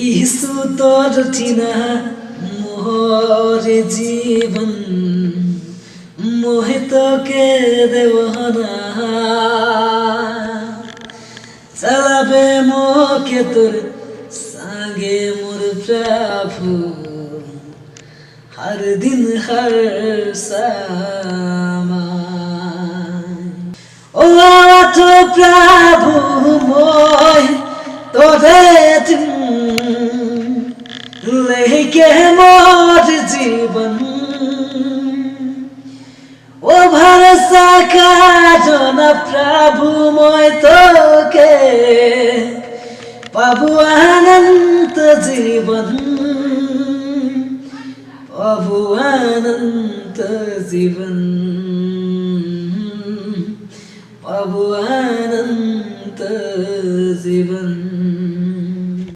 issue তোর চিনা মোহরে জীবন মোহিতকে দেবনা চালাবে মোকে তোর সাগে মোর প্রভু हर दिन हर समय ओ तो प्रभु मोय तोरे दिन लेके मोर जीवन ओ भरोसा काजो न प्रभु मोय तोके पाबु अनंत जीवन पाबु अनंत जीवन पाबु